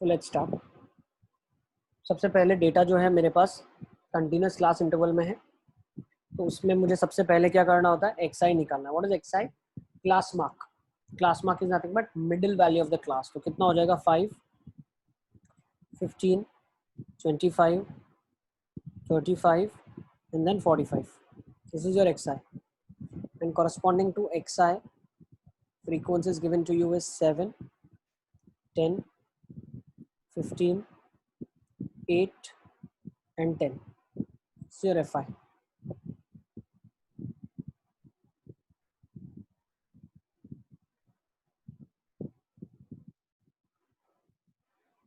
So let's start. सबसे पहले data जो है मेरे पास कंटिन्यूस क्लास इंटरवल में है, तो उसमें मुझे सबसे पहले क्या करना होता है, एक्स आई निकालना है। What is x I? Class mark. Class mark is nothing but middle value of the class. तो कितना हो जाएगा? 5, 15, 25, 35 and then 45. This is your xi, and corresponding to xi frequency is given to you is 7, 10, 15, 8 and 10. This is your fi.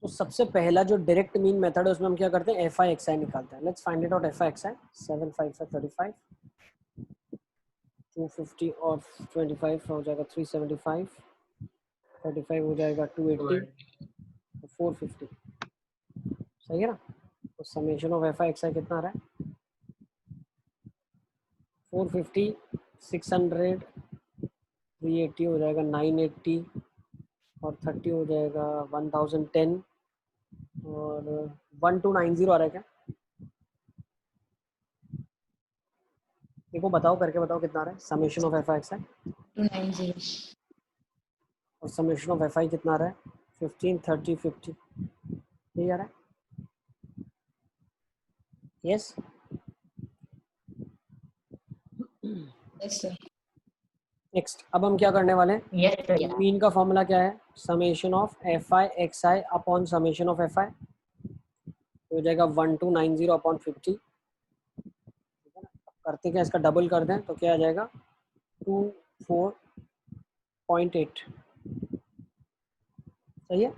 तो सबसे पहला जो direct mean method है उसमें हम क्या करते हैं, एफ आई एक्स आई निकालते हैं। Let's find it out. F I X I 7, 5 से 35, 250 और 25 हो जाएगा 375, 35 हो जाएगा 280, 450। सही है ना? तो summation of F I X I कितना आ रहा है? 450, 600, 380 हो जाएगा 980 और 30 हो जाएगा 1010 और 1290 आ रहा है क्या? देखो बताओ, करके बताओ कितना आ रहा है summation of F I X I. 290 और समेशन ऑफ एफ आई कितना आ रहा है? 15, 30, 50। यही आ रहा है? यस। नेक्स्ट, अब हम क्या करने वाले हैं? yes sir yeah मीन का फॉर्मूला क्या है? Summation of F I X I upon summation of F आई हो जाएगा 1290 अपॉन 50। करते क्या, इसका डबल कर दें तो क्या आ जाएगा? 24.8। सही है?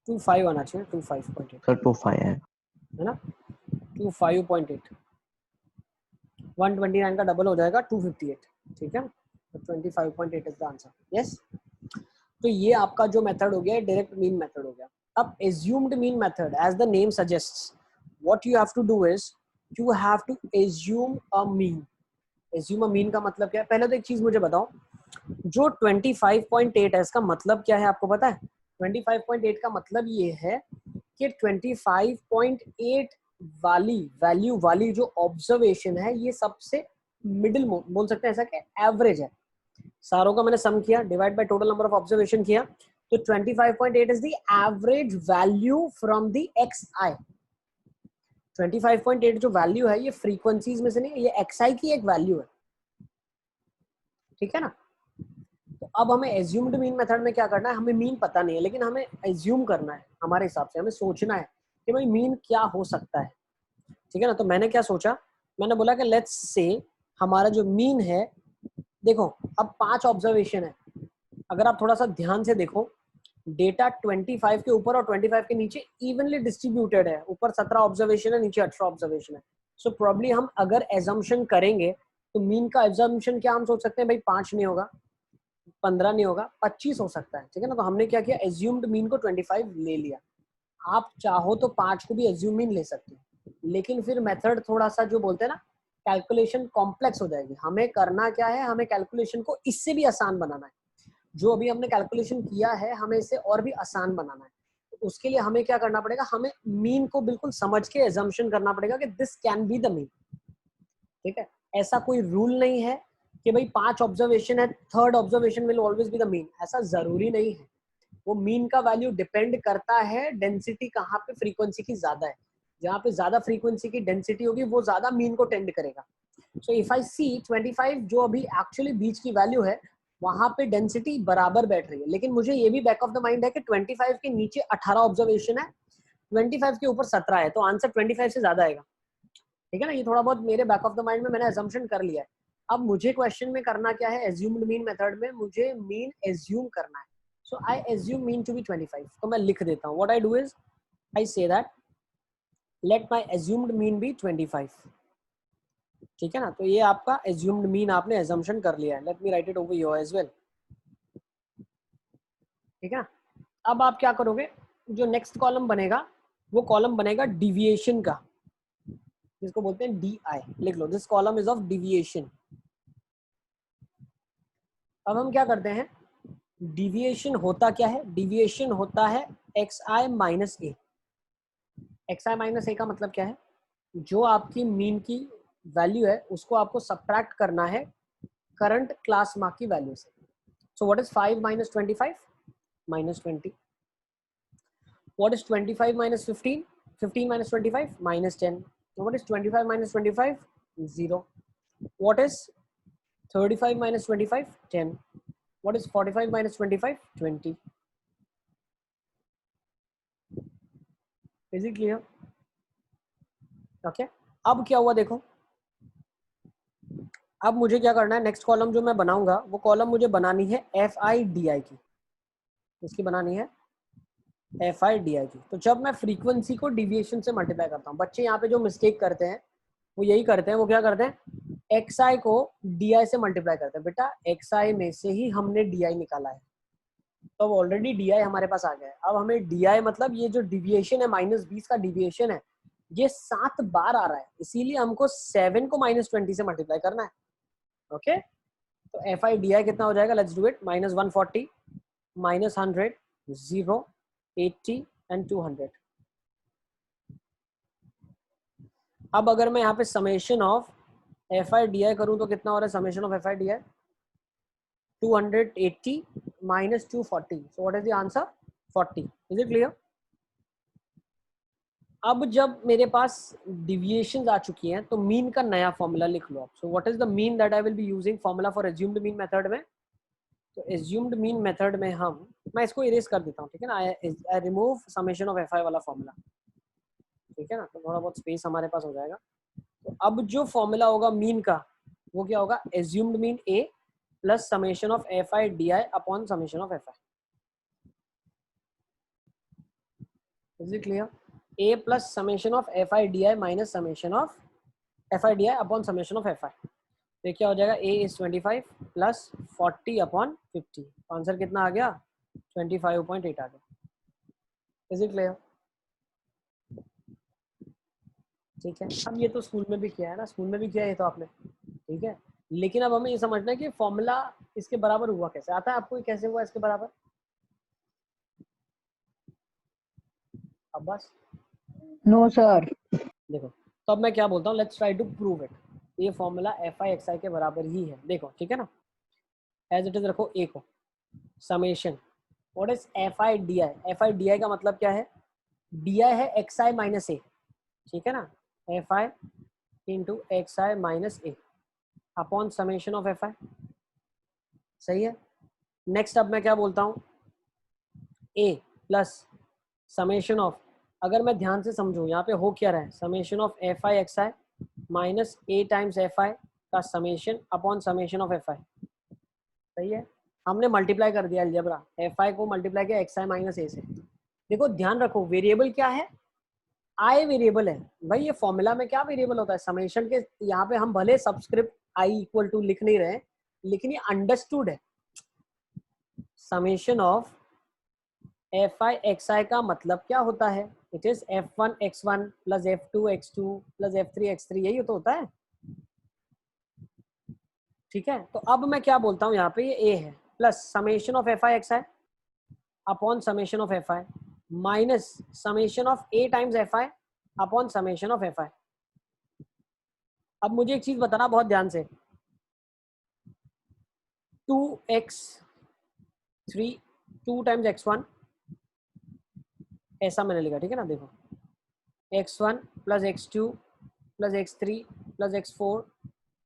टू 5 आना चाहिए, 25.8 सर 25 है ना? 25.8। 129 का डबल हो जाएगा 258। ठीक है, तो 25.8 इज द आंसर। यस। तो ये आपका जो मेथड हो गया डायरेक्ट मीन मेथड हो गया। अब assumed mean method, as the name suggests, what you have to do is you have to assume a mean. Assume a mean का मतलब क्या है? पहले तो एक चीज मुझे बताओ, जो 25.8 है इसका मतलब क्या है आपको पता है? 25.8 का मतलब ये है कि 25.8 वाली वैल्यू वाली जो ऑब्जर्वेशन है ये सबसे मिडिल बोल सकते हैं, ऐसा कि एवरेज है। सारों का मैंने सम किया, divide by total number of observation किया, तो 25.8 is the average value from the X I. 25.8 जो वैल्यू है ये फ्रीक्वेंसीज में से नहीं, ये एक्स आई की एक वैल्यू है। ठीक है ना? तो अब हमें एज्यूम्ड मीन मेथड में क्या करना है, हमें मीन पता नहीं है लेकिन हमें एज्यूम करना है। हमारे हिसाब से हमें सोचना है कि भाई मीन क्या हो सकता है। ठीक है ना? तो मैंने क्या सोचा, मैंने बोला कि लेट्स से हमारा जो मीन है, देखो अब 5 ऑब्जर्वेशन है। अगर आप थोड़ा सा ध्यान से देखो, डेटा 25 के ऊपर और 25 के नीचे इवनली डिस्ट्रीब्यूटेड है। ऊपर 17 ऑब्जर्वेशन है, नीचे 18 ऑब्जर्वेशन है। सो प्रॉब्ली हम अगर एजम्पशन करेंगे तो मीन का एजम्पशन क्या हम सोच सकते हैं, भाई 5 नहीं होगा, 15 नहीं होगा, 25 हो सकता है। ठीक है ना? तो हमने क्या किया, एज्यूम्ड मीन को 25 ले लिया। आप चाहो तो 5 को भी एज्यूम मीन ले सकते हो, लेकिन फिर मेथड थोड़ा सा जो बोलते हैं ना, कैलकुलेशन कॉम्प्लेक्स हो जाएगी। हमें करना क्या है, हमें कैलकुलेशन को इससे भी आसान बनाना है। जो अभी हमने कैलकुलेशन किया है हमें इसे और भी आसान बनाना है। तो उसके लिए हमें क्या करना पड़ेगा, हमें मीन को बिल्कुल समझ के एजम्पशन करना पड़ेगा कि this can be the mean. ठीक है? ऐसा कोई रूल नहीं है कि भाई 5 ऑब्जर्वेशन है, third observation will always be the mean, ऐसा जरूरी नहीं है। वो मीन का वैल्यू डिपेंड करता है डेंसिटी कहाँ पे फ्रीक्वेंसी की ज्यादा है। जहाँ पे ज्यादा फ्रीक्वेंसी की डेंसिटी होगी वो ज्यादा मीन को टेंड करेगा। सो इफ आई सी 25 जो अभी एक्चुअली बीच की वैल्यू है, वहां पे डेंसिटी बराबर बैठ रही है, लेकिन मुझे ये भी बैक ऑफ द माइंड है कि 25 के नीचे 18 ऑब्जर्वेशन है, 25 के ऊपर 17 है, तो आंसर 25 से ज्यादा आएगा। ठीक है ना? ये थोड़ा बहुत मेरे बैक ऑफ द माइंड में मैंने अजम्पशन कर लिया है। अब मुझे क्वेश्चन में करना क्या है, एज्यूम्ड मीन मेथड में मुझे मीन एज्यूम करना है। So I assume mean to be 25। तो मैं लिख देता हूँ, what I do is I say that let my assumed mean be 25। ठीक है ना? तो ये आपका एज्यूम्ड मीन आपने एजम्पशन कर लिया है। Let me write it over here as well. ठीक है ना? अब आप क्या करोगे, जो नेक्स्ट कॉलम बनेगा वो कॉलम बनेगा डिविएशन का, जिसको बोलते हैं डी आई। लिख लो, this column is of deviation. अब हम क्या करते हैं, डिविएशन होता क्या है, डिविएशन होता है xi माइनस ए। xi माइनस ए का मतलब क्या है, जो आपकी मीन की वैल्यू है उसको आपको सब्ट्रैक्ट करना है करंट क्लास मार्क की वैल्यू से। So what is 5 minus 25? Minus 20। What is 25 minus 15? 15 minus 25 minus 10। What is 25 minus 25? 0। What is 35 minus 25? 10. What is 45 minus 25? 20. Is it clear? Okay. अब क्या हुआ देखो, अब मुझे क्या करना है, नेक्स्ट कॉलम जो मैं बनाऊंगा वो कॉलम मुझे बनानी है FIDI की। इसकी बनानी है FIDI की। तो जब मैं फ्रीक्वेंसी को डिविएशन से मल्टीप्लाई करता हूँ, बच्चे यहाँ पे जो मिस्टेक करते हैं वो यही करते हैं, वो क्या करते हैं, XI को DI से मल्टीप्लाई करते हैं। बेटा XI में से ही हमने DI निकाला है, तो अब ऑलरेडी DI हमारे पास आ गया है। अब हमें DI मतलब ये जो डिविएशन है -20 का डिविएशन है, ये 7 बार आ रहा है, इसीलिए हमको 7 को -20 से मल्टीप्लाई करना है। ओके, तो FIDI कितना हो जाएगा, लेट्स डू इट। -140 -100 0 80 एंड 200। अब अगर मैं यहाँ पे समेशन ऑफ FIDI करूँ तो कितना हो रहा है, summation of FIDI 280 minus 240. So what is the answer? 40. Is it clear? अब जब मेरे पास डिविएशंस आ चुकी हैं तो मीन का नया फॉर्मूला लिख लो आप। So what is the mean that I will be using formula for assumed mean method में? तो एज्यूम्ड मीन मेथड में मैं इसको इरेज कर देता हूँ, ठीक है ना। I remove summation of FI वाला फॉर्मूला, ठीक है ना, तो थोड़ा बहुत स्पेस हमारे पास हो जाएगा। तो अब जो फॉर्मूला होगा मीन का वो क्या होगा, assumed mean A plus summation of FIDI upon summation of FI। Is it clear? A plus summation of FIDI minus summation of FIDI upon summation of FI। तो क्या हो जाएगा, A is 25 plus 40 upon 50। Answer कितना आ गया, 25.8 आ गया। Is it clear? ठीक है, अब ये तो स्कूल में भी किया है ना, स्कूल में भी किया है तो आपने, ठीक है। लेकिन अब हमें ये समझना है कि फॉर्मूला इसके बराबर हुआ कैसे, आता है आपको कैसे हुआ इसके बराबर? अब बस नो सर। देखो, तो अब मैं क्या बोलता हूँ, let's try to prove it. ये फॉर्मूला FI के बराबर ही है, देखो ठीक है ना। एज इट इज रखो A को, समेशन व्हाट इज FIDI का मतलब क्या है, DI है XI माइनस A, ठीक है ना, FI into XI minus A upon summation of FI। सही है। नेक्स्ट अब मैं क्या बोलता हूँ, A प्लस समेशन ऑफ, अगर मैं ध्यान से समझूं यहाँ पे हो क्या रहा है, summation of FI XI minus A times FI का summation upon summation of FI। सही है, हमने मल्टीप्लाई कर दिया अलजेब्रा, FI को मल्टीप्लाई किया XI माइनस A से। देखो ध्यान रखो, वेरिएबल क्या है, I वेरिएबल है भाई। ये फॉर्मूला में क्या वेरिएबल होता है, समेशन के यहाँ पे हम भले सबस्क्रिप्ट I इक्वल टू लिख नहीं रहे, लेकिन ये अंडरस्टूड है। समेशन ऑफ FI XI का मतलब क्या होता है, it is F1 X1 plus F2 X2 plus F3 X3, यही तो होता है, ठीक है। तो अब मैं क्या बोलता हूँ, यहाँ पे ये A है plus summation of FI XI upon summation of FI minus summation of A times FI upon summation of FI। अब मुझे एक चीज बताना बहुत ध्यान से, 2x3 2 टाइम्स x1 ऐसा मैंने लिखा, ठीक है ना। देखो x1 plus x2 plus x3 plus x4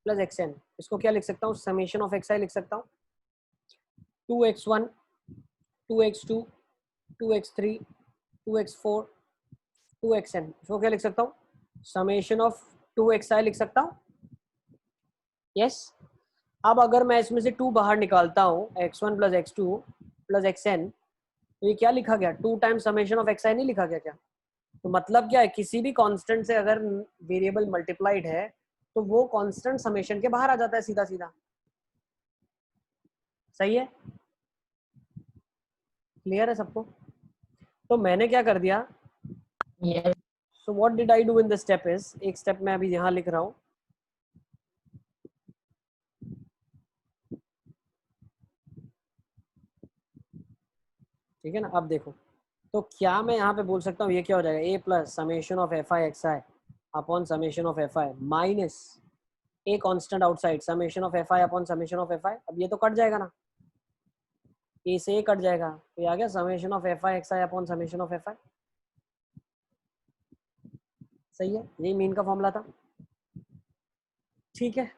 plus xn, इसको क्या लिख सकता हूँ, समेशन ऑफ xi लिख सकता हूँ। 2x1 2x2 2x3 2x4 2xn, इसको क्या लिख सकता हूँ, समेशन ऑफ 2xi लिख सकता हूँ। यस। अब अगर मैं इसमें से 2 बाहर निकालता हूँ, x1 plus x2 plus xn, तो ये क्या लिखा गया, 2 टाइम्स समेशन ऑफ xi नहीं लिखा गया क्या? तो मतलब क्या है, किसी भी कांस्टेंट से अगर वेरिएबल मल्टीप्लाइड है तो वो कांस्टेंट समेशन के बाहर आ जाता है सीधा सीधा। सही है, क्लियर है सबको? तो मैंने क्या कर दिया, so what did I do in this step is, एक स्टेप मैं अभी यहाँ लिख रहा हूँ, ठीक है ना। अब देखो, तो क्या मैं यहाँ पे बोल सकता हूँ ये क्या हो जाएगा, A plus summation of F I X I upon summation of F I minus A constant outside summation of F I upon summation of F I. अब ये तो कट जाएगा ना, ए से ए कट जाएगा, तो ये आ गया summation of F I X I upon summation of F आई। सही है, यही मीन का फॉर्मूला था। ठीक है,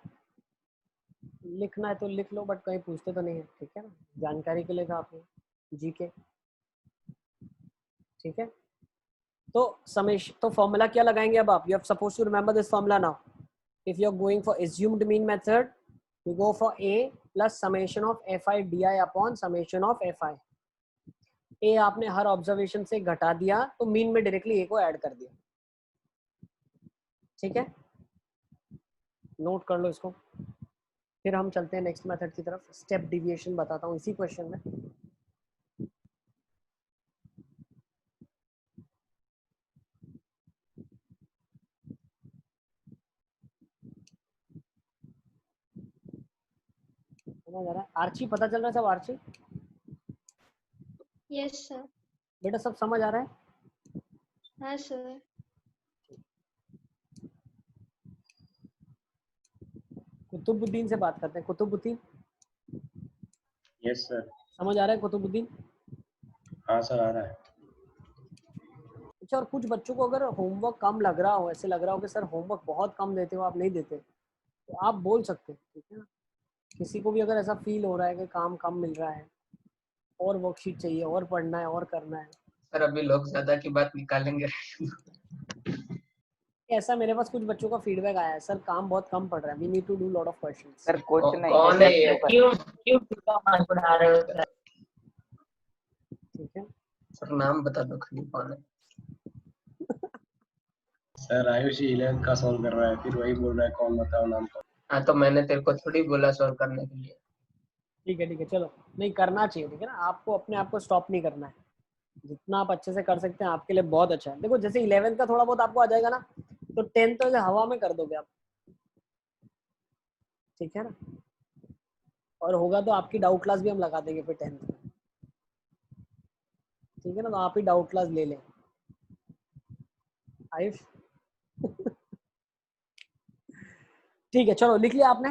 लिखना है तो लिख लो, बट कहीं पूछते तो नहीं है, ठीक है ना, जानकारी के लिए था आपने जी के। ठीक है, तो समेशन, तो फॉर्मूला क्या लगाएंगे अब आप, you have suppose to remember this formula now. If you are going for assumed mean method, you go for a plus summation of fi di upon summation of fi। a आपने हर observation से घटा दिया तो mean में directly a को add कर दिया। ठीक है, नोट कर लो इसको। फिर हम चलते हैं नेक्स्ट मेथड की तरफ, स्टेप डिविएशन बताता हूँ इसी क्वेश्चन में। समझ आ रहा है आर्ची, पता चल रहा है सब आर्ची? Yes sir. बेटा सब समझ आ रहा है? हाँ सर। कुतुबुद्दीन से बात करते हैं। Qutubuddin, yes sir. समझ आ रहा है कुतुबुद्दीन? हाँ सर आ रहा है। अच्छा, और कुछ बच्चों को अगर होमवर्क कम लग रहा हो, ऐसे लग रहा हो कि सर होमवर्क बहुत कम देते हो, आप नहीं देते, तो आप बोल सकते हैं, ठीक है ना। किसी को भी अगर ऐसा फील हो रहा है कि काम कम मिल रहा है और वर्कशीट चाहिए और पढ़ना है और करना है, सर अभी लोग ज्यादा की बात निकालेंगे। ऐसा मेरे पास कुछ बच्चों का फीडबैक आया है, सर काम बहुत कम पड़ रहा है, we need to do lot of questions. Sir कुछ नहीं, कौन है ये? क्यों क्यों मान पढ़ा रहे हो सर? ठीक है, सर नाम बता दो खाली कौन है। सर आयुष 11th का सॉल्व कर रहा है, फिर वही बोल रहा है कौन बताओ नाम को। हाँ तो मैंने तेरे को थोड़ी बोला सॉल्व करने के लिए। ठीक है, चलो, नहीं करना चाहिए, ठीक है ना, आपको अपने आप को स्टॉप नहीं करना है, जितना आप अच्छे से कर सकते हैं आपके लिए बहुत अच्छा है। देखो जैसे 11th का थोड़ा बहुत आपको आ जाएगा ना, तो 10th तो हवा में कर दोगे आप, ठीक है ना, और होगा तो आपकी डाउट क्लास भी हम लगा देंगे फिर 10th में, ठीक है ना, तो आप ही डाउट क्लास ले लें आयुष। ठीक है, चलो लिख लिया आपने?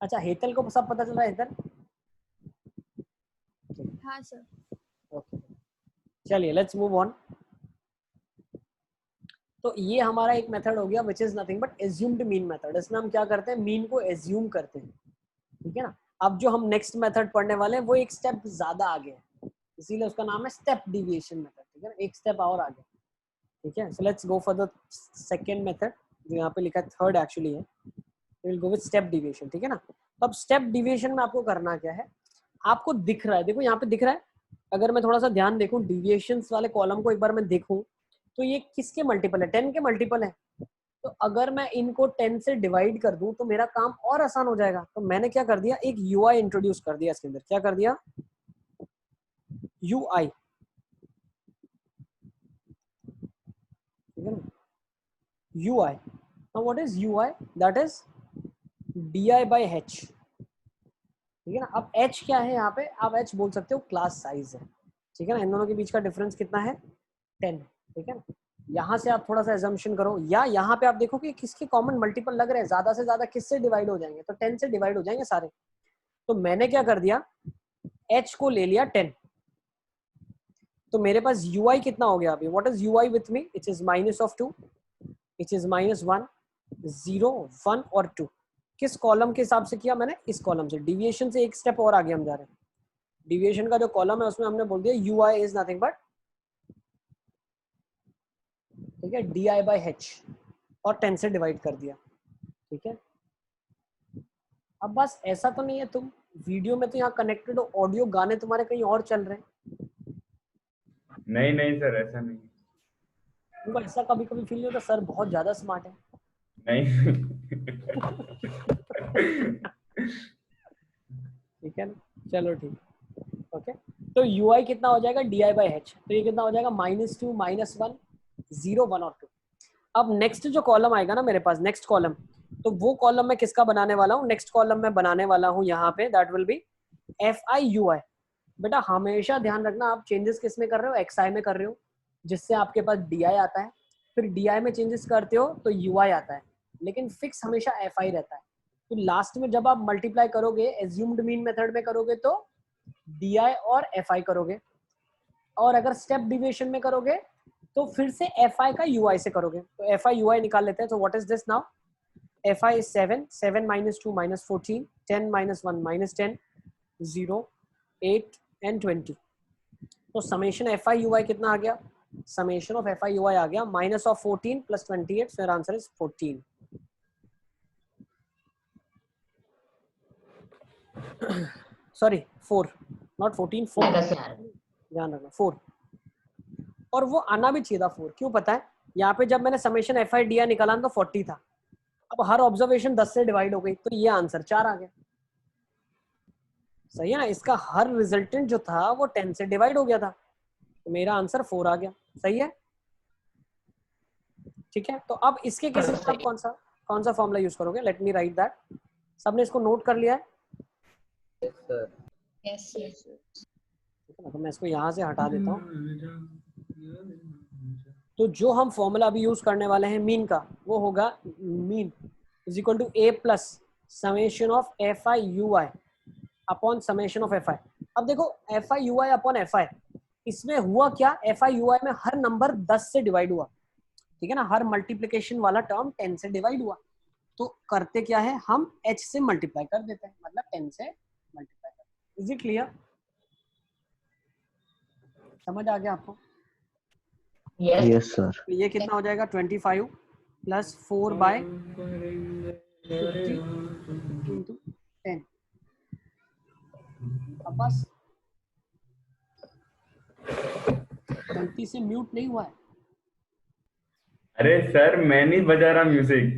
अच्छा, हेतल को सब पता चल रहा है? हेतल, हाँ सर। ओके, चलिए लेट्स मूव ऑन। तो ये हमारा एक मेथड हो गया which is nothing but assumed mean method. इसमें हम क्या करते हैं, मीन को एज्यूम करते हैं, ठीक है ना। अब जो हम नेक्स्ट मेथड पढ़ने वाले हैं वो एक स्टेप ज्यादा आगे है, इसीलिए उसका नाम है स्टेप डिविएशन मेथड, ठीक है ना, एक स्टेप और आगे, ठीक है। So let's go for the second method, जो यहाँ पे लिखा है थर्ड एक्चुअली है, will go with step deviation, ठीक है ना। अब स्टेप डिविएशन में आपको करना क्या है, आपको दिख रहा है, देखो यहाँ पे दिख रहा है, अगर मैं थोड़ा सा ध्यान देखूं डिविएशंस वाले कॉलम को एक बार मैं देखूं, तो ये किसके मल्टीपल है, 10 के मल्टीपल है। तो अगर मैं इनको 10 से डिवाइड कर दूं तो मेरा काम और आसान हो जाएगा। तो मैंने क्या कर दिया, एक यूआई इंट्रोड्यूस कर दिया इसके अंदर। क्या कर दिया, यूआई, ठीक है ना, UI. Now what is UI, that is DI by H, ठीक है ना। अब एच क्या है यहाँ पे, आप एच बोल सकते हो क्लास साइज है, ठीक है ना। इन दोनों के बीच का डिफरेंस कितना है, 10, ठीक है ना। यहाँ से आप थोड़ा सा एजम्पशन करो, या यहाँ पे आप देखो कि किसके कॉमन मल्टीपल लग रहे हैं, ज्यादा से ज्यादा किससे डिवाइड हो जाएंगे, तो 10 से डिवाइड हो जाएंगे सारे। तो मैंने क्या कर दिया, h को ले लिया 10, तो मेरे पास ui कितना हो गया अभी, what is ui with me, it is minus of 2, it is -1, 0, 1 और 2। किस कॉलम के हिसाब से किया मैंने, इस कॉलम से। डिविएशन से एक स्टेप और आगे हम जा रहे हैं, डिविएशन का जो कॉलम है उसमें हमने बोल दिया ui इज नथिंग बट, ठीक है, डी बाय एच, और 10 से डिवाइड कर दिया, ठीक है। अब बस ऐसा तो नहीं है, तुम वीडियो में तो यहाँ कनेक्टेड हो, ऑडियो गाने तुम्हारे कहीं और चल रहे हैं? नहीं सर ऐसा नहीं। तुमको ऐसा कभी कभी फील नहीं होता सर बहुत ज्यादा स्मार्ट है? नहीं। ठीक है ना, चलो ठीक, ओके। तो ui कितना हो जाएगा, डी बाय एच, तो ये कितना हो जाएगा, -2, -1, 0, 1 और 2। अब नेक्स्ट जो कॉलम आएगा ना मेरे पास, नेक्स्ट कॉलम, तो वो कॉलम मैं किसका बनाने वाला हूँ, नेक्स्ट कॉलम मैं बनाने वाला हूँ यहाँ पे, that will be fi ui, बेटा हमेशा ध्यान रखना, आप चेंजेस किस में कर रहे हो, xi में कर रहे हो, जिससे आपके पास di आता है, फिर di में चेंजेस करते हो तो ui आता है, लेकिन फिक्स हमेशा fi रहता है। तो लास्ट में जब आप मल्टीप्लाई करोगे एज्यूम्ड मीन मेथड में करोगे तो di और fi करोगे, और अगर स्टेप डिविएशन में करोगे तो फिर से fi का ui से करोगे। तो fi ui निकाल लेते हैं। तो what is this now, fi is 7, 7 minus 2 minus 14, 10 minus 1 minus 10, 0, 8 and 20। तो समेशन fi ui कितना आ गया, समेशन ऑफ fi ui आ गया माइनस ऑफ 14 प्लस 28, फिर आंसर इज 14। सॉरी 4, नॉट 14, 4, ध्यान रखना 4। और वो आना भी चाहिए था 4, क्यों पता है, यहाँ पे जब मैंने समेशन fi di निकाला तो 40 था, अब हर ऑब्जर्वेशन 10 से डिवाइड हो गई, तो ये आंसर 4 आ गया। सही है ना, इसका हर रिजल्टेंट जो था वो 10 से डिवाइड हो गया था, तो मेरा आंसर 4 आ गया। सही है, ठीक है। तो अब इसके केसेस में कौन सा फॉर्मूला यूज करोगे, लेट मी राइट दैट। सबने इसको नोट कर लिया है? Yes sir. तो मैं इसको यहाँ से हटा देता हूँ। तो जो हम फॉर्मूला अभी यूज करने वाले हैं मीन का, वो होगा mean is equal to a plus summation of fi ui upon summation of fi। अब देखो fi ui अपॉन fi, इसमें हुआ क्या, fi ui में हर नंबर 10 से डिवाइड हुआ, ठीक है ना, हर मल्टीप्लिकेशन वाला टर्म 10 से डिवाइड हुआ, तो करते क्या है, हम h से मल्टीप्लाई कर देते हैं, मतलब 10 से मल्टीप्लाई कर। इज इट क्लियर, समझ आ गया आपको? Yes sir. तो ये कितना हो जाएगा, 25 प्लस 4 बाय 50 इंटू 10। अब बस गलती से म्यूट नहीं हुआ है। अरे सर मैं नहीं बजा रहा म्यूजिक।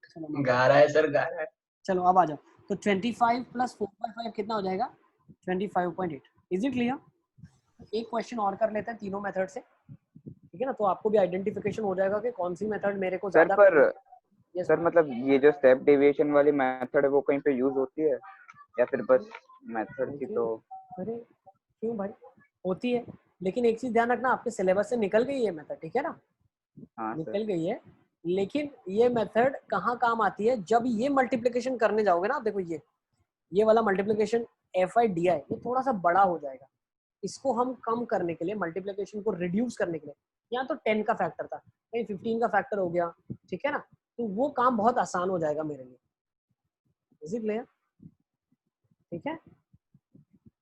चलो गा रहा है सर, गा रहा है। चलो अब आ जाओ। तो 25 प्लस 4/5 कितना हो जाएगा, 25.8। Is it clear? एक क्वेश्चन और कर लेते हैं तीनों मेथड से, ठीक है ना, तो आपको भी आइडेंटिफिकेशन हो जाएगा कि कौन सी मेथड मेरे को सर ज्यादा। पर yes, सर मतलब ये जो स्टेप डेविएशन वाली मेथड है वो कहीं पे यूज होती है या फिर बस मेथड की? तो अरे क्यों भाई, होती है, लेकिन एक चीज ध्यान रखना, आपके सिलेबस से निकल गई है मेथड, ठीक है ना, हाँ सर। निकल गई है, लेकिन ये मेथड कहाँ काम आती है, जब ये मल्टीप्लिकेशन करने जाओगे ना, देखो ये वाला मल्टीप्लिकेशन fi di ये थोड़ा सा बड़ा हो जाएगा, इसको हम कम करने के लिए, मल्टीप्लिकेशन को रिड्यूस करने के लिए, यहाँ तो 10 का फैक्टर था, कहीं 15 का फैक्टर हो गया, ठीक है ना, तो वो काम बहुत आसान हो जाएगा मेरे लिए। Is it clear? ठीक है,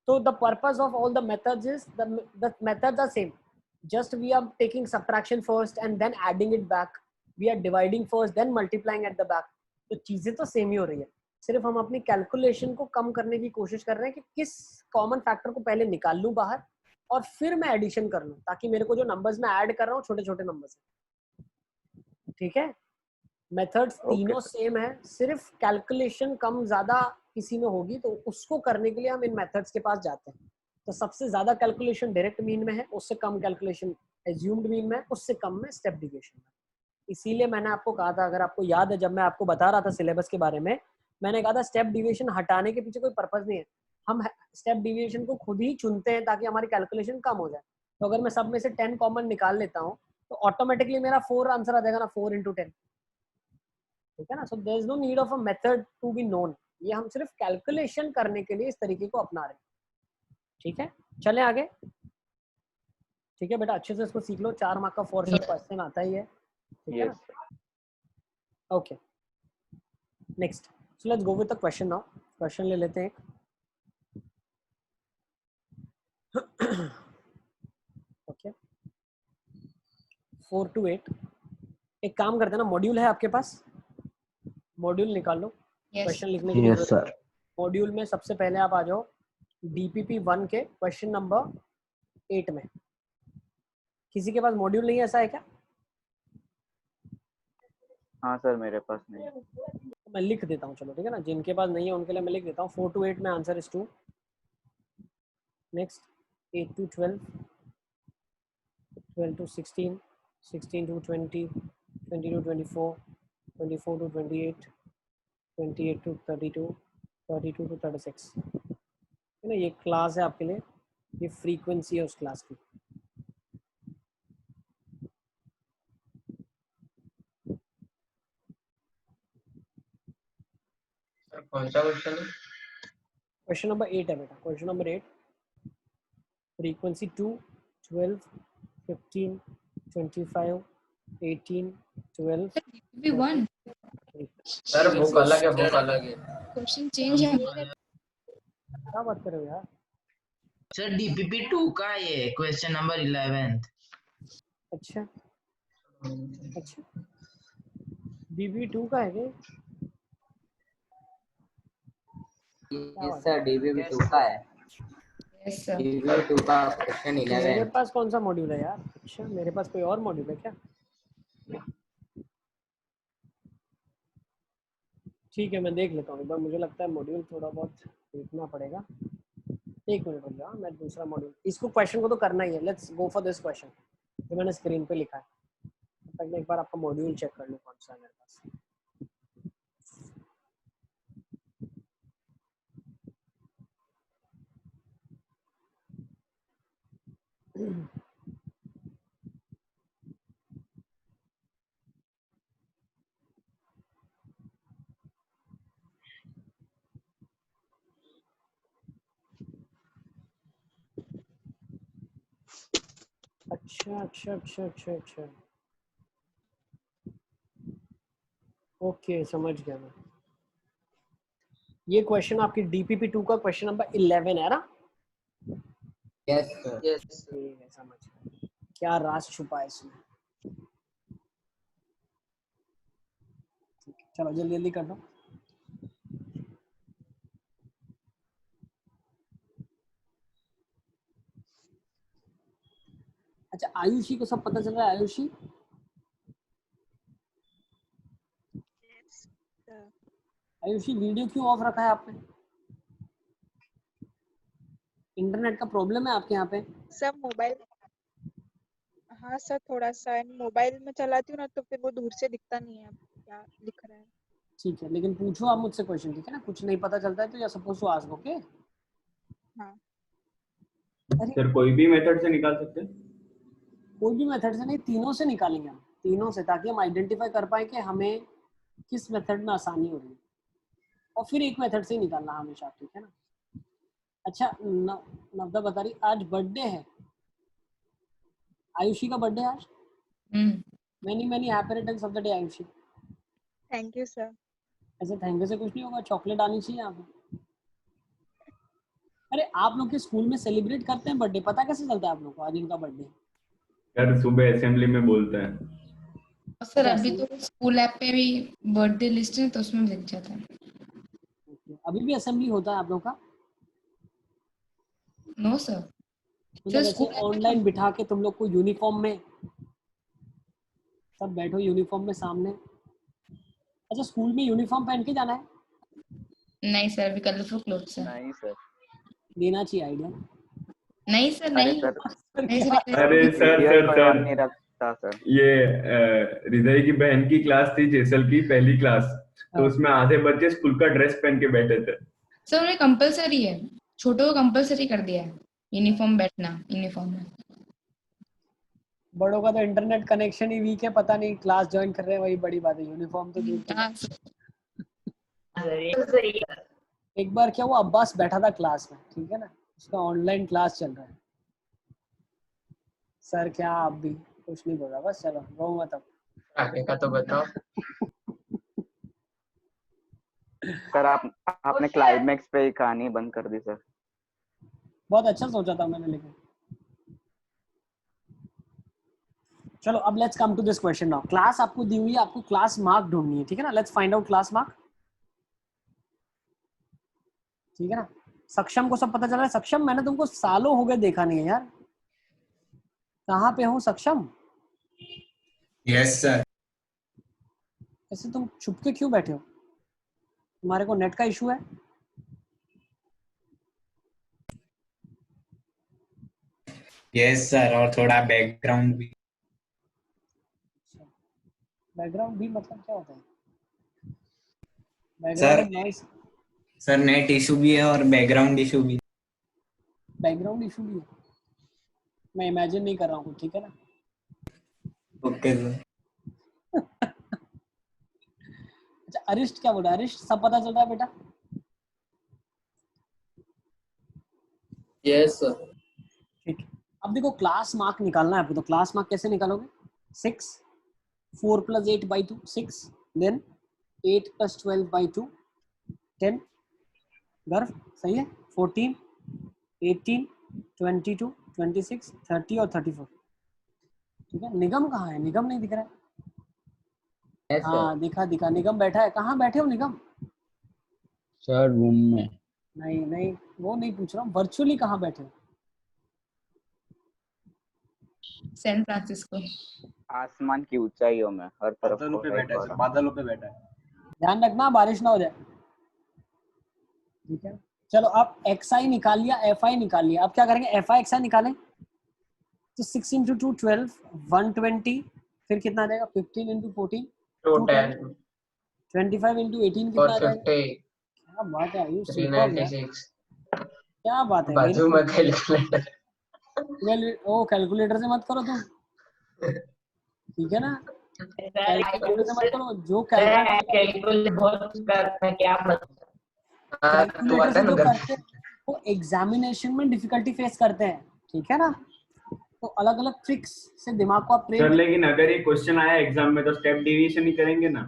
तो the purpose of all the methods is the methods are same, just we are taking subtraction first and then adding it back, we are dividing first then multiplying at the back, तो चीजें तो same ही हो रही है, सिर्फ हम अपनी calculation को कम करने की कोशिश कर रहे हैं कि किस कॉमन फैक्टर को पहले निकाल लूं बाहर और फिर मैं एडिशन कर लूं, ताकि मेरे को जो नंबर्स मैं ऐड कर रहा हूँ छोटे छोटे नंबर्स है। ठीक है, मेथड्स तीनों सेम है, सिर्फ कैलकुलेशन कम ज्यादा किसी में होगी, तो उसको करने के लिए हम इन मेथड्स के पास जाते हैं। तो सबसे ज्यादा कैलकुलेशन डायरेक्ट मीन में है, उससे कम कैलकुलेशन एज्यूम्ड मीन में, उससे कम में स्टेप डिविएशन में। इसीलिए मैंने आपको कहा था, अगर आपको याद है, जब मैं आपको बता रहा था सिलेबस के बारे में, मैंने कहा था स्टेप डिविएशन हटाने के पीछे कोई पर्पस नहीं है, हम स्टेप डिविएशन को खुद ही चुनते हैं ताकि हमारी कैलकुलेशन कम हो जाए। तो अगर मैं सब में से 10 कॉमन निकाल लेता हूँ तो ऑटोमेटिकली मेरा 4 आंसर आ जाएगा ना, 4 into 10, ठीक है ना। So there is no need of a method to be known, ये हम सिर्फ कैलकुलेशन करने के लिए इस तरीके को अपना रहे हैं। ठीक है, चले आगे। ठीक है बेटा, अच्छे से इसको सीख लो, 4 मार्क का फॉर श्योर क्वेश्चन आता ही है, ठीक है ना। Okay, next, so let's go with the question now. Question ले लेते हैं एक। ओके, 4 to 8 एक काम करते हैं ना, मॉड्यूल है आपके पास, मॉड्यूल निकाल लो, क्वेश्चन लिखने की जरूरत है। मॉड्यूल में सबसे पहले आप आ जाओ DPP 1 के क्वेश्चन नंबर 8 में। किसी के पास मॉड्यूल नहीं है, ऐसा है क्या? हाँ सर, मेरे पास नहीं है। तो मैं लिख देता हूँ, चलो ठीक है ना, जिनके पास नहीं है उनके लिए मैं लिख देता हूँ। 4 to 8 में answer is 2। Next 8 to 12, 12 to 16, 16 to 20, 20 to 24, 24 to 28, 28 to 32, 32 to 36। है ना, ये क्लास है आपके लिए, ये फ्रीक्वेंसी है उस क्लास की। सर कौन सा क्वेश्चन है? क्वेश्चन नंबर 8 है बेटा, क्वेश्चन नंबर 8। फ्रीक्वेंसी 2, 12, 15, 25, 18, 12। भी वन सर बुक अलग है, बुक अलग है। क्वेश्चन चेंज है। क्या बात कर रहे हो यार? सर डीपीपी 2 का ये क्वेश्चन नंबर 11। अच्छा अच्छा, बीबी 2 का है क्या? यस सर, डीबीपी 2 का है। Yes sir. डीबीपी 2 का क्वेश्चन मेरे 11। पास कौन सा मॉड्यूल है यार? अच्छा, मेरे पास कोई और मॉड्यूल है क्या? ठीक है, मैं देख लेता हूँ एक बार, मुझे लगता है मॉड्यूल थोड़ा बहुत देखना पड़ेगा। एक मिनट रुक जाओ, मैं दूसरा मॉड्यूल, इसको क्वेश्चन को तो करना ही है। Let's go for this question जो मैंने स्क्रीन पे लिखा है। तब तक मैं एक बार आपका मॉड्यूल चेक कर लूँ कौन सा है मेरे पास। अच्छा अच्छा अच्छा अच्छा अच्छा, ओके समझ गया मैं। ये क्वेश्चन आपकी डीपीपी 2 का क्वेश्चन नंबर 11 है ना? Yes sir. यस ठीक है, समझ गया। क्या राज छुपा है इसमें? ठीक है, चलो जल्दी जल्दी कर दो। अच्छा, आयुषी को सब पता चल रहा है? आयुषी, आयुषी वीडियो क्यों ऑफ रखा है आपने? इंटरनेट का प्रॉब्लम है आपके यहाँ पे? सब मोबाइल, हाँ सर थोड़ा सा मोबाइल में चलाती हूँ ना, तो फिर वो दूर से दिखता नहीं है क्या लिख रहा है। ठीक है, लेकिन पूछो आप मुझसे क्वेश्चन, ठीक है ना? कुछ नहीं पता चलता है तो या सपोज टू आस्क, ओके? हाँ अरे सर कोई भी मेथड से निकाल सकते हैं? कोई भी मेथड से नहीं, तीनों से निकालेंगे हम, तीनों से, ताकि हम आइडेंटिफाई कर पाए कि हमें किस मेथड में आसानी हो रही है, और फिर एक मेथड से ही निकालना हमेशा, ठीक है ना? अच्छा, नवदा बता रही आज बर्थडे है, आयुषी का बर्थडे आज। Many many happy returns of the day Ayushi. Thank you sir. ऐसे थैंक यू से कुछ नहीं होगा, चॉकलेट आनी चाहिए यहाँ पे। अरे आप लोग के स्कूल में सेलिब्रेट करते हैं बर्थडे, पता कैसे चलता है आप लोग को आज इनका बर्थडे? सर सुबह असेंबली में बोलते हैं। सर अभी तो स्कूल ऐप पे भी बर्थडे लिस्ट है तो उसमें दिख जाता है। अभी भी असेंबली होता है आप लोग का? नो सर, मतलब ऐसे ऑनलाइन बिठा के तुम लोग को यूनिफॉर्म में, सब बैठो यूनिफॉर्म में सामने। अच्छा, स्कूल में यूनिफॉर्म पहन के जाना है? नहीं सर, अभी कलरफुल क्लोथ्स है। नहीं सर। देना चाहिए आइडिया। नहीं सर, अरे नहीं सर, नहीं सर, अरे सर वीडियो ही सर कोई ऑन सर नहीं रखता सर। ये हृदय की बहन की क्लास थी, जेसल की पहली क्लास, तो उसमें आधे बच्चे स्कूल का ड्रेस पहन के बैठे थे। सर उन्हें कंपलसरी है, छोटों को कंपलसरी कर दिया है यूनिफॉर्म बैठना, यूनिफॉर्म में। बड़ों का तो इंटरनेट कनेक्शन ही वीक है, पता नहीं क्लास ज्वाइन कर रहे हैं, वही बड़ी बात है। यूनिफॉर्म तो दूर की। एक बार क्या हुआ, अब्बास बैठा था क्लास में, ठीक है ना, उसका ऑनलाइन क्लास चल रहा है। सर क्या आप भी कुछ नहीं बोला, बस चलो रो मत अब। आगे का तो बताओ। सर आपने क्लाइमेक्स पे ही कहानी बंद कर दी सर। बहुत अच्छा सोचा था मैंने, लेकिन चलो अब let's come to this question now. Class आपको दी हुई है, आपको क्लास मार्क ढूंढनी है, ठीक है ना? Let's find out class mark, ठीक है ना? सक्षम को सब पता चल रहा है? सक्षम, मैंने तुमको सालों हो गए देखा नहीं है यार, कहाँ पे हो सक्षम? Yes sir. ऐसे तुम छुप के क्यों बैठे हो? तुम्हारे को नेट का इशू है? यस सर, और थोड़ा बैकग्राउंड भी। बैकग्राउंड भी मतलब क्या होता है? Sir background noise? Sir net issue भी है और बैकग्राउंड इशू भी। बैकग्राउंड इशू भी है, मैं इमेजिन नहीं कर रहा हूँ, ठीक है ना। Okay sir. अच्छा अरिष्ट क्या बोल रहा है? अरिष्ट सब पता चल रहा है बेटा? Yes sir. ठीक है, अब देखो क्लास मार्क निकालना है आपको, तो क्लास मार्क कैसे निकालोगे? 6 4 + 8 / 2 6, देन 8 + 12 / 2 10, गर्व सही है, 14 18 22 26 30 और 34, ठीक है। निगम कहाँ है? निगम नहीं दिख रहा है। यस हाँ दिखा निगम बैठा है। कहाँ बैठे हो निगम? सर रूम में। नहीं नहीं वो नहीं पूछ रहा हूँ, वर्चुअली कहाँ बैठे हो? San Francisco. आसमान की ऊंचाइयों में, हर तरफ बादलों पे कोहरा ही बैठा है सर, कोहरा। बादलों पे बैठा है। ध्यान रखना बारिश ना हो जाए, ठीक है। चलो अब XI निकाल लिया, FI निकाल लिया, अब क्या करेंगे? FI XI निकालें तो 6 × 2 12 120, फिर कितना आ जाएगा? 15 × 14 210, 25 × 18 कितना आ जाएगा? 450 क्या बात है, यू सुपर्ब यार, 396। क्या बात है, बाजू में कैलकुलेटर। ओ कैलकुलेटर से मत करो तुम, ठीक है ना, कैलकुलेटर से मत करो, जो कैलकुलेट बहुत करते हैं, क्या कैलकुलेटर से जो करते हैं वो एग्जामिनेशन में डिफिकल्टी फेस करते हैं, ठीक है ना। तो अलग अलग ट्रिक्स से दिमाग को आप सर ट्रेन। लेकिन अगर ये क्वेश्चन आया एग्जाम में तो स्टेप डेविएशन ही करेंगे ना?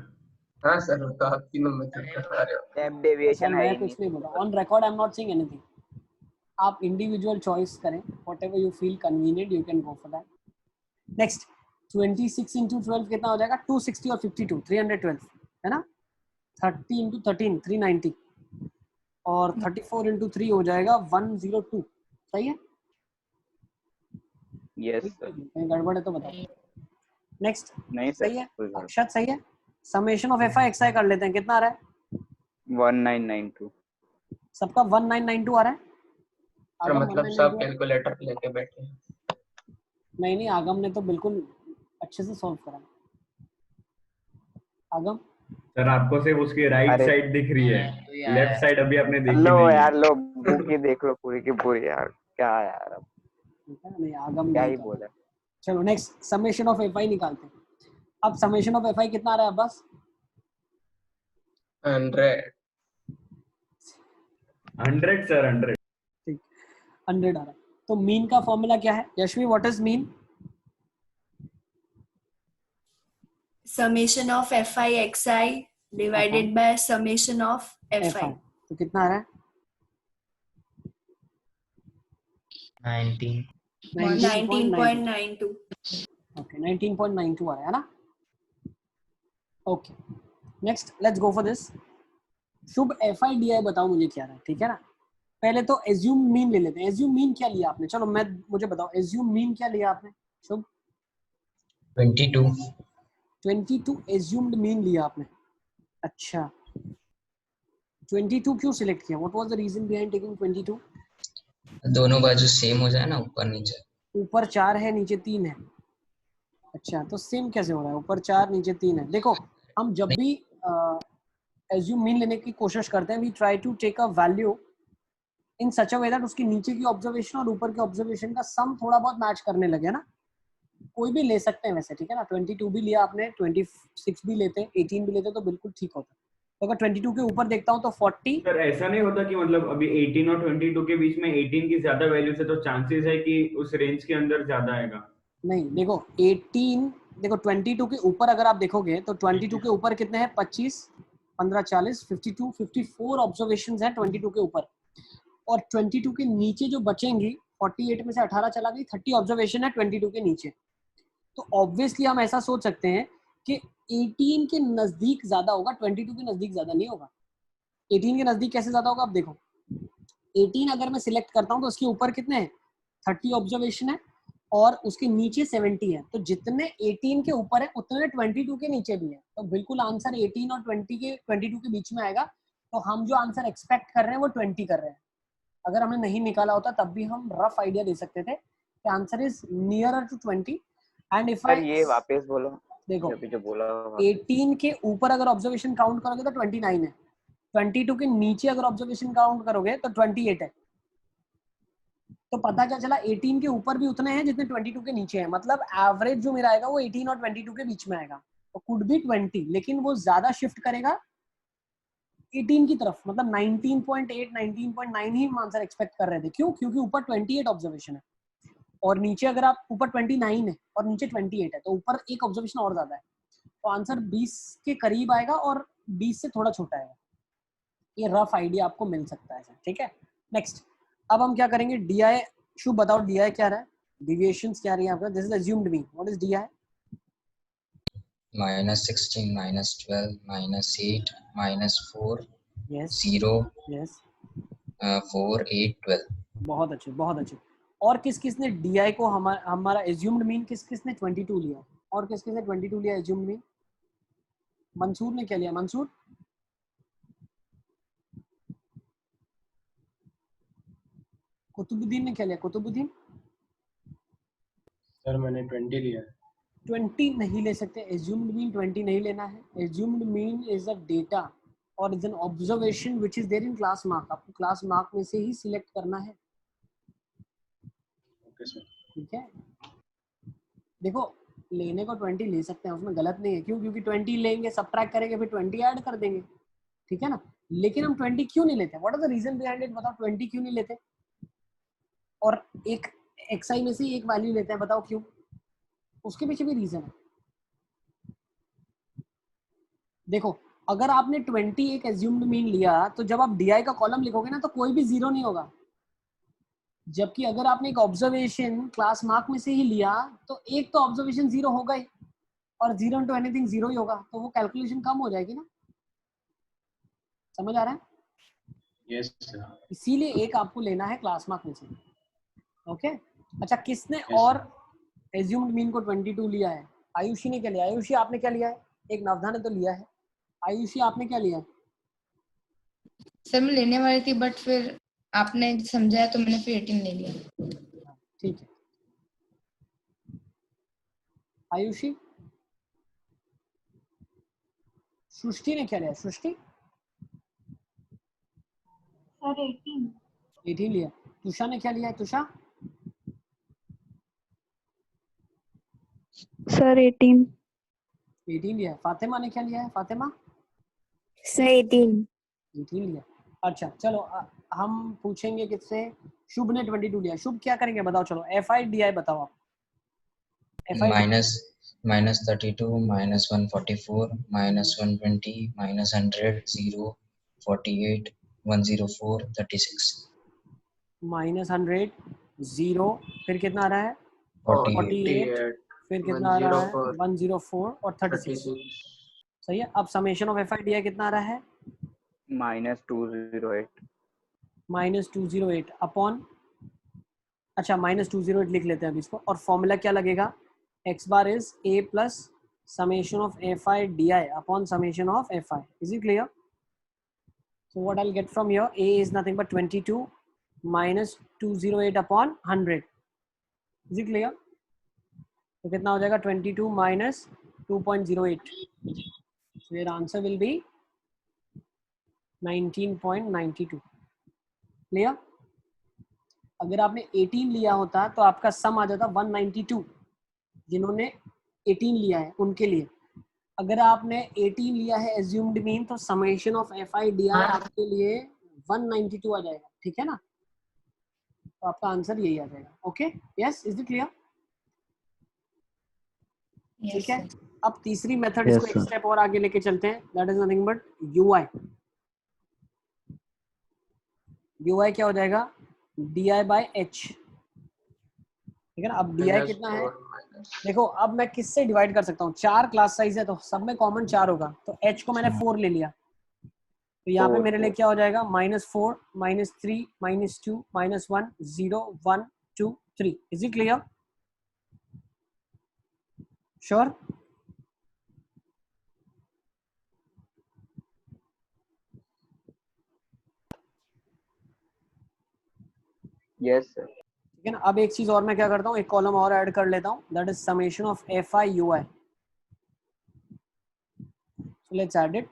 हाँ सर, तो आप तीनों मेथड बता रहे हो। स्टेप डेविएशन है मैं ही कुछ नहीं नहीं। बोला, on record I am not saying anything, आप इंडिविजुअल चॉइस करें, whatever you feel convenient you can go for that. Next 26 × 12 कितना हो जाएगा? 260 और 52 312 है ना। 30 × 13 390 और 34 × 3 हो जाएगा 102, सही है। Yes sir. कहीं गड़बड़ है तो बताओ। नेक्स्ट नहीं सर, सही है, कोई गड़बड़। अक्षत सही है। समेशन ऑफ FI XI कर लेते हैं, कितना आ रहा है? 1992। सबका 1992 आ रहा है। सर आगम मतलब 1992 सब आ रहा है? कैलकुलेटर लेके बैठे हैं। नहीं आगम ने तो बिल्कुल अच्छे से सॉल्व करा। आगम सर आपको सिर्फ उसकी राइट अरे साइड दिख रही है, लेफ्ट साइड अभी आपने देखी लो नहीं यार, है। लो बुक ही देख लो पूरी की पूरी यार, क्या यार अब ठीक है नहीं, आगम क्या नहीं ही करा। बोला। चलो नेक्स्ट समेशन ऑफ FI निकालते हैं। अब समेशन ऑफ FI कितना आ रहा है अब्बास? 100 सर 100। ठीक 100 आ रहा है। तो मीन का फॉर्मूला क्या है Yashvi? What is mean? summation of FI XI divided by summation of FI. तो कितना आ रहा है? 19.92. ओके 19.92 आ रहा है ना। Okay next let's go for this. Shubh FI DI बताओ मुझे क्या रहा है, ठीक है ना। पहले तो एज्यूम मीन ले लेते हैं। एज्यूम मीन क्या लिया आपने? चलो मुझे बताओ एज्यूम मीन क्या लिया आपने? शुभ 22 एज्यूम्ड मीन लिया आपने। अच्छा 22 क्यों सिलेक्ट किया? What was the reason behind taking 22? दोनों बाजू सेम हो जाए ना, ऊपर नीचे। ऊपर 4 है नीचे 3 है। अच्छा तो सेम कैसे हो रहा है? ऊपर 4 नीचे 3 है। देखो हम जब भी एज्यूम मीन लेने की कोशिश करते हैं we try to take a value in such a way that उसकी नीचे की ऑब्जर्वेशन और ऊपर के ऑब्जर्वेशन का सम थोड़ा बहुत मैच करने लगे ना। कोई भी ले सकते हैं वैसे, ठीक है ना। 22 भी लिया आपने, 26 भी लेते, 18 भी लेते तो बिल्कुल ठीक होता। तो अगर 22 के ऊपर देखता हूँ तो 40। सर ऐसा नहीं होता कि मतलब अभी 18 और 22 के बीच में 18 की ज्यादा वैल्यू से तो चांसेस है कि उस रेंज के अंदर ज्यादा आएगा? नहीं देखो 18 देखो 22 के ऊपर अगर आप देखोगे तो 22 के ऊपर कितने हैं? 25 15 40 52 54 ऑब्जर्वेशंस हैं 22 के ऊपर। और 22 के नीचे जो बचेंगी 48 में से 18 चला गई, 30 ऑब्जर्वेशन है 22 के नीचे। तो ऑब्वियसली हम ऐसा सोच सकते हैं कि 18 के नजदीक ज्यादा होगा, 22 के नजदीक ज्यादा नहीं होगा। 18 के नजदीक कैसे ज्यादा होगा? आप देखो 18 अगर मैं सिलेक्ट करता हूं तो उसके ऊपर कितने हैं? 30 ऑब्जर्वेशन है और उसके नीचे 70 है। तो जितने 18 के ऊपर है उतने 22 के नीचे भी है। तो बिल्कुल आंसर 18 और 22 के बीच में आएगा। तो हम जो आंसर एक्सपेक्ट कर रहे हैं वो 20 कर रहे हैं। अगर हमने नहीं निकाला होता तब भी हम रफ आइडिया दे सकते थे कि answer is nearer to 20। And if sir ये वापस बोलो, देखो जो बोला 18 के ऊपर अगर ऑब्जर्वेशन काउंट करोगे तो 29 है। 22 के नीचे अगर ऑब्जर्वेशन काउंट करोगे तो 28 है। तो पता क्या चला 18 के ऊपर भी उतने हैं जितने 22 के नीचे हैं, मतलब एवरेज जो मेरा आएगा वो 18 और 22 के बीच में आएगा। तो कुड बी 20, लेकिन वो ज्यादा शिफ्ट करेगा 18 की तरफ, मतलब 19.8 19.9 ही हम आंसर एक्सपेक्ट कर रहे थे। क्यों? क्योंकि ऊपर 28 ऑब्जर्वेशन है और नीचे अगर आप ऊपर 29 है और नीचे 28 है तो ऊपर एक ऑब्जर्वेशन और ज्यादा है, तो आंसर 20 के करीब आएगा और 20 से थोड़ा छोटा आएगा। ये रफ आइडिया आपको मिल सकता है, ठीक है। नेक्स्ट, अब हम क्या करेंगे, DI। शुभ बताओ DI क्या रहा है, डिविएशंस क्या रही है आपका? This is assumed mean. What is DI? -16 -12 -8 -4 yes 0 yes 4 8 12। बहुत अच्छे बहुत अच्छे। और किस किसने DI को हमारा एज्यूम्ड मीन किस किसने 22 लिया? और किस किसने 22 लिया एज्यूम्ड मीन? मंसूर ने क्या लिया? मंसूर, कुतुबुद्दीन ने क्या लिया? कुतुबुद्दीन सर मैंने 20 लिया है। 20 नहीं ले सकते, एज्यूम्ड मीन 20 नहीं लेना है। Assumed mean is a data और is an observation which is there in class mark. आपको क्लास मार्क में से ही सिलेक्ट करना है, ओके सर। ठीक है। देखो लेने को 20 ले सकते हैं, उसमें गलत नहीं है। क्यों? क्योंकि 20 लेंगे, सब्ट्रैक्ट करेंगे, फिर 20 ऐड कर देंगे, ठीक है ना। लेकिन हम 20 क्यों नहीं लेते? What are the reason behind it? बताओ 20 क्यों नहीं लेते और एक XI में से एक वैल्यू लेते हैं? बताओ क्यों? उसके पीछे भी रीजन है। देखो अगर आपने 20 एक एज्यूम्ड मीन लिया तो जब आप DI का कॉलम लिखोगे ना तो कोई भी जीरो नहीं होगा। जबकि अगर आपने एक ऑब्जर्वेशन क्लास मार्क में से ही लिया तो एक तो ऑब्जर्वेशन जीरो होगा ही और 0 into एनीथिंग जीरो ही होगा, तो वो कैलकुलेशन कम हो जाएगी ना। समझ आ रहा है? Yes sir. इसीलिए एक आपको लेना है क्लास मार्क में से, ओके। अच्छा, किसने Yes, और एज्यूम्ड मीन को 22 लिया है? आयुषी ने क्या लिया? आयुषी आपने क्या लिया है? एक नवधा ने तो लिया है। आयुषी आपने क्या लिया है? सर मैं लेने वाली थी बट फिर आपने समझाया तो मैंने फिर 18 ले लिया। ठीक है। आयुषी, सृष्टि ने क्या लिया? सृष्टि सर 18 लिया। तुषा ने क्या लिया है? तुषा सर 18 लिया है। फातिमा ने क्या लिया है? फातिमा सर 18 लिया। अच्छा चलो हम पूछेंगे किससे? शुभ ने 22 लिया। शुभ क्या करेंगे बताओ? चलो FI/DI बताओ आप। -32 -144 -120 -100 0 48 104 36 -100 0 फिर कितना आ रहा है? 48 फिर कितना आ रहा है? 104 और 36। सही है। अब समेशन ऑफ FI/DI कितना आ रहा है? -208 -208 अपॉन, अच्छा -208 लिख लेते हैं अभी इसको। और फॉर्मूला क्या लगेगा? x bar is a plus summation of FI/DI upon summation of FI। Is it clear? So what I'll get from here, a is nothing but 22 minus 208 upon 100. Is it clear? तो कितना हो जाएगा? 22 minus 2.08. So your answer will be 19.92. Clear? अगर आपने 18 लिया होता तो आपका सम आ जाता 192, जिन्होंने 18 लिया है उनके लिए। अगर आपने 18 लिया है एज्यूम्ड मीन तो समेशन ऑफ FI/DI आपके लिए 192 आ जाएगा, ठीक है ना। तो आपका आंसर यही आ जाएगा। Okay, yes, is it clear? ठीक है। अब तीसरी मेथड इसको एक स्टेप और आगे लेके चलते हैं। That is nothing but UI। UI क्या हो जाएगा? DI/H, ठीक है ना। अब DI कितना है? देखो अब मैं किससे डिवाइड कर सकता हूँ? 4 क्लास साइज है तो सब में कॉमन 4 होगा, तो H को मैंने 4 ले लिया, तो यहाँ पे मेरे लिए क्या हो जाएगा? -4 -3 -2 -1 0 1 2 3। Is it clear? Sure? Yes sir. ठीक है ना। अब एक चीज और मैं क्या करता हूँ, एक कॉलम और ऐड कर लेता हूँ, that is summation of FI/UI। So let's add it.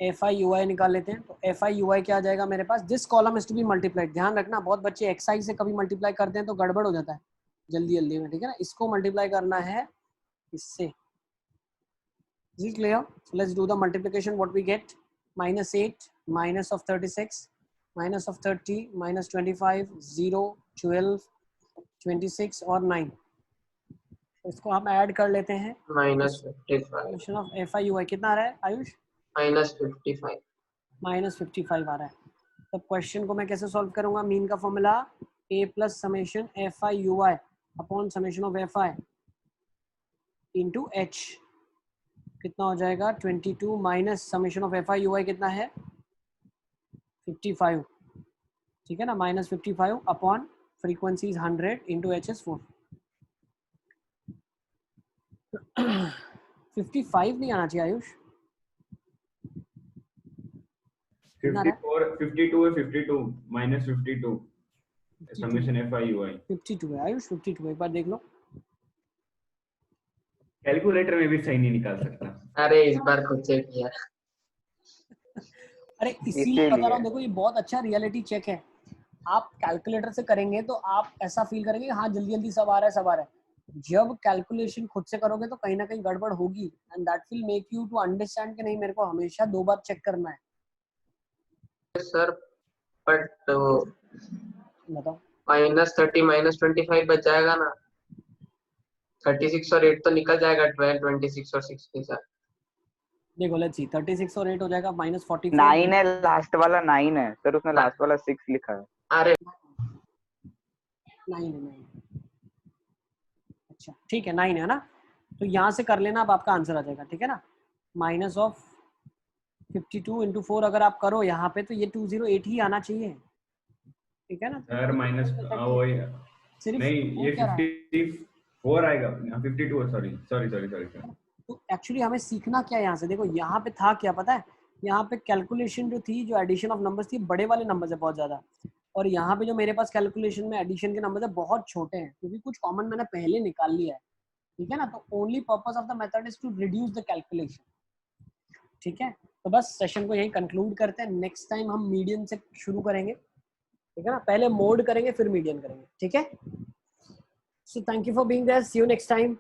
F I U I निकाल लेते हैं। तो एफ आई यू आई क्या आ जाएगा मेरे पास, this column is to be multiplied. ध्यान रखना बहुत बच्चे एक्स आई से कभी मल्टीप्लाई करते हैं तो गड़बड़ हो जाता है जल्दी जल्दी में, ठीक है ना। इसको मल्टीप्लाई करना है इससे। Is it clear? So let's do the multiplication. What we get? Minus 8, minus of 36, minus of 30, minus 25, 0, 12, 26 और 9. इसको हम ऐड कर लेते हैं। -55 Solution of FIUI कितना आ रहा है आयुष? -55 -55 आ रहा है। तब क्वेश्चन को मैं कैसे सॉल्व करूंगा? मीन का formula a plus summation FIUI upon summation of FI into h कितना हो जाएगा 22 माइनस समेशन ऑफ FIUI कितना है 55, ठीक है ना, -55 upon frequency 100 into h is 4। 55 नहीं आना चाहिए आयुष। 54 52 है, 52 माइनस 52 समेशन FIUI 52 है आयुष, 52 है। एक बार देख लो। कैलकुलेटर में भी सही नहीं निकाल सकता। अरे इस बार खुद से किया। अरे इसीलिए बता रहा हूँ, देखो ये बहुत अच्छा रियलिटी चेक है। आप कैलकुलेटर से करेंगे तो आप ऐसा फील करेंगे हाँ जल्दी जल्दी सब आ रहा है सब आ रहा है। जब कैलकुलेशन खुद से करोगे तो कहीं ना कहीं गड़बड़ होगी and that will make you to understand कि नहीं मेरे को हमेशा 2 बार चेक करना है। सर बट बताओ -30 -25 बच जाएगा ना। 36 और 8 तो निकल जाएगा, 12 26 और 16 सर। देखो लेट्स सी 36 और 8 हो जाएगा -44 9 है, लास्ट वाला 9 है सर, उसने लास्ट वाला 6 लिखा है। अरे 9 है। अच्छा ठीक है 9 है ना, तो यहाँ से कर लेना, अब आपका आंसर आ जाएगा, ठीक है ना। माइनस ऑफ 52 इंटू 4 अगर आप करो यहाँ पे तो ये 208 ही आना चाहिए, ठीक है ना। सर माइनस सिर्फ नहीं ये 54 आएगा, 52 सॉरी सर। तो एक्चुअली हमें सीखना क्या है यहाँ से, देखो यहाँ पे था क्या पता है, यहाँ पे कैलकुलेशन जो थी, जो एडिशन ऑफ नंबर्स थी बड़े वाले नंबर्स है बहुत ज्यादा, और यहाँ पे जो मेरे पास कैलकुलेशन में एडिशन के नंबर्स है बहुत छोटे हैं, क्योंकि कुछ कॉमन मैंने पहले निकाल लिया है, ठीक है ना। तो only purpose of the method is to reduce the calculation, ठीक है। तो बस सेशन को यही कंक्लूड करते हैं। नेक्स्ट टाइम हम मीडियन से शुरू करेंगे, ठीक है ना। पहले मोड करेंगे फिर मीडियन करेंगे, ठीक है। So thank you for being there, see you next time.